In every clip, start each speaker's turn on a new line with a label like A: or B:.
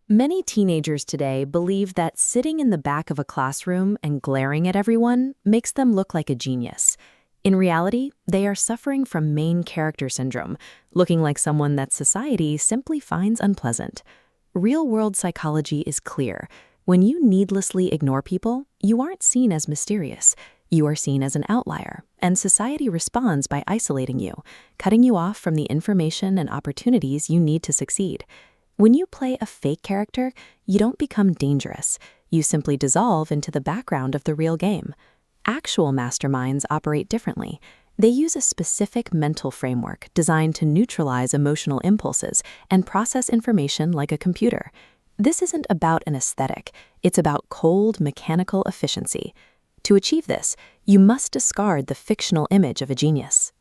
A: Many teenagers today believe that sitting in the back of a classroom and glaring at everyone makes them look like a genius. In reality, they are suffering from main character syndrome, looking like someone that society simply finds unpleasant. Real-world psychology is clear. When you needlessly ignore people, you aren't seen as mysterious. You are seen as an outlier, and society responds by isolating you, cutting you off from the information and opportunities you need to succeed. When you play a fake character, you don't become dangerous. You simply dissolve into the background of the real game. Actual masterminds operate differently. They use a specific mental framework designed to neutralize emotional impulses and process information like a computer. This isn't about an aesthetic. It's about cold, mechanical efficiency. To achieve this, you must discard the fictional image of a genius.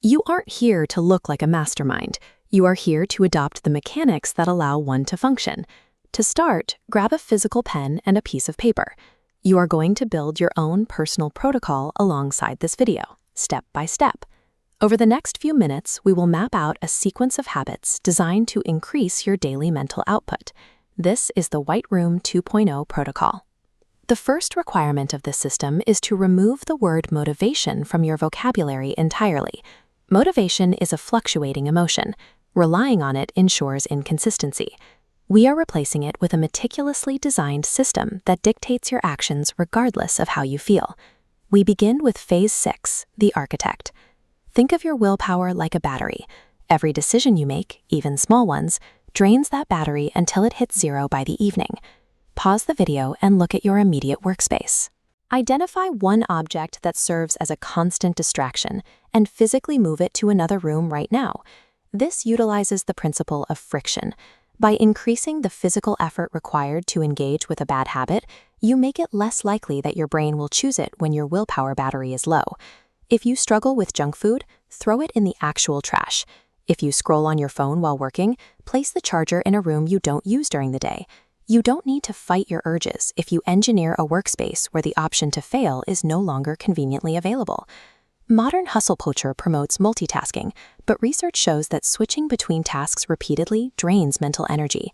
A: You aren't here to look like a mastermind. You are here to adopt the mechanics that allow one to function. To start, grab a physical pen and a piece of paper. You are going to build your own personal protocol alongside this video, step by step. Over the next few minutes, we will map out a sequence of habits designed to increase your daily mental output. This is the White Room 2.0 protocol. The first requirement of this system is to remove the word motivation from your vocabulary entirely. Motivation is a fluctuating emotion. Relying on it ensures inconsistency. We are replacing it with a meticulously designed system that dictates your actions regardless of how you feel. We begin with Phase 6, the architect. Think of your willpower like a battery. Every decision you make, even small ones, drains that battery until it hits zero by the evening. Pause the video and look at your immediate workspace. Identify one object that serves as a constant distraction and physically move it to another room right now. This utilizes the principle of friction. By increasing the physical effort required to engage with a bad habit, you make it less likely that your brain will choose it when your willpower battery is low. If you struggle with junk food, throw it in the actual trash. If you scroll on your phone while working, place the charger in a room you don't use during the day. You don't need to fight your urges if you engineer a workspace where the option to fail is no longer conveniently available. Modern hustle culture promotes multitasking, but research shows that switching between tasks repeatedly drains mental energy.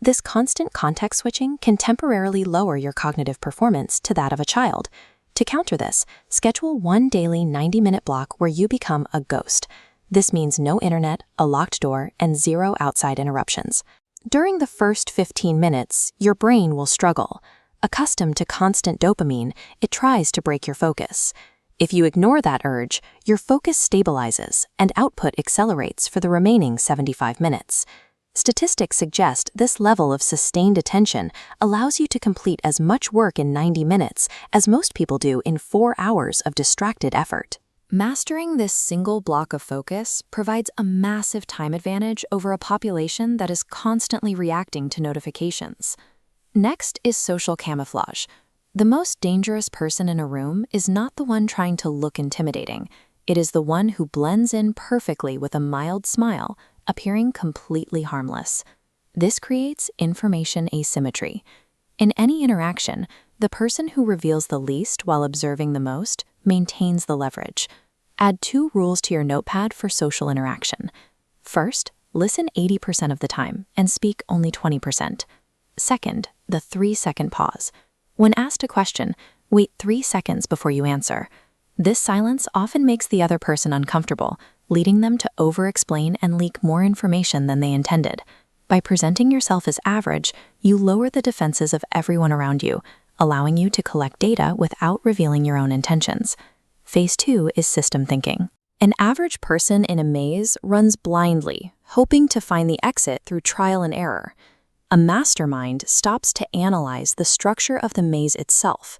A: This constant context switching can temporarily lower your cognitive performance to that of a child. To counter this, schedule one daily 90-minute block where you become a ghost. This means no internet, a locked door, and zero outside interruptions. During the first 15 minutes, your brain will struggle. Accustomed to constant dopamine, it tries to break your focus. If you ignore that urge, your focus stabilizes and output accelerates for the remaining 75 minutes. Statistics suggest this level of sustained attention allows you to complete as much work in 90 minutes as most people do in 4 hours of distracted effort. Mastering this single block of focus provides a massive time advantage over a population that is constantly reacting to notifications. Next is social camouflage. The most dangerous person in a room is not the one trying to look intimidating. It is the one who blends in perfectly with a mild smile, appearing completely harmless. This creates information asymmetry. In any interaction, the person who reveals the least while observing the most maintains the leverage. Add 2 rules to your notepad for social interaction. First, listen 80% of the time and speak only 20%. Second, the 3-second pause. When asked a question, wait 3 seconds before you answer. This silence often makes the other person uncomfortable, leading them to over-explain and leak more information than they intended. By presenting yourself as average, you lower the defenses of everyone around you, allowing you to collect data without revealing your own intentions. Phase 2 is system thinking. An average person in a maze runs blindly, hoping to find the exit through trial and error. A mastermind stops to analyze the structure of the maze itself.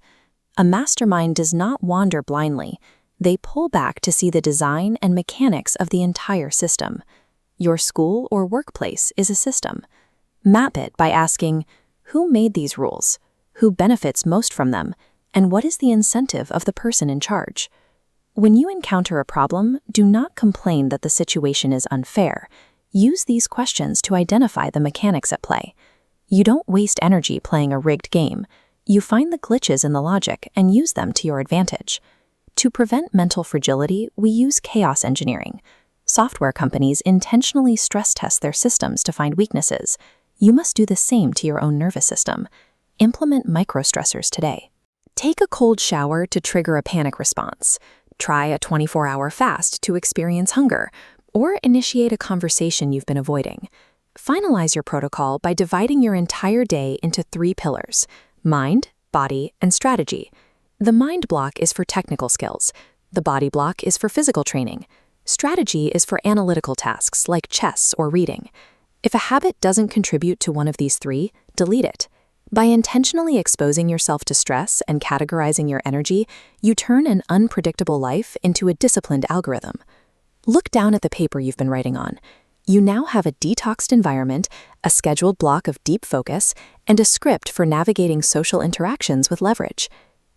A: A mastermind does not wander blindly. They pull back to see the design and mechanics of the entire system. Your school or workplace is a system. Map it by asking, who made these rules? Who benefits most from them? And what is the incentive of the person in charge? When you encounter a problem, do not complain that the situation is unfair. Use these questions to identify the mechanics at play. You don't waste energy playing a rigged game. You find the glitches in the logic and use them to your advantage. To prevent mental fragility, we use chaos engineering. Software companies intentionally stress test their systems to find weaknesses. You must do the same to your own nervous system. Implement microstressors today. Take a cold shower to trigger a panic response. Try a 24-hour fast to experience hunger, or initiate a conversation you've been avoiding. Finalize your protocol by dividing your entire day into 3 pillars: mind, body, and strategy. The mind block is for technical skills. The body block is for physical training. Strategy is for analytical tasks like chess or reading. If a habit doesn't contribute to one of these 3, delete it. By intentionally exposing yourself to stress and categorizing your energy, you turn an unpredictable life into a disciplined algorithm. Look down at the paper you've been writing on. You now have a detoxed environment, a scheduled block of deep focus, and a script for navigating social interactions with leverage.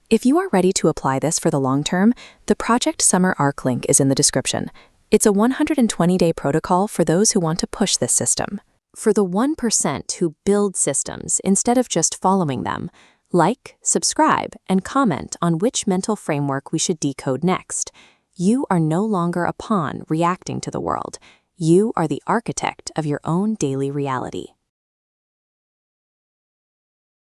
A: If you are ready to apply this for the long term, the Project Summer Arc link is in the description. It's a 120-day protocol for those who want to push this system. For the 1% who build systems instead of just following them, like, subscribe, and comment on which mental framework we should decode next. You are no longer a pawn reacting to the world. You are the architect of your own daily reality.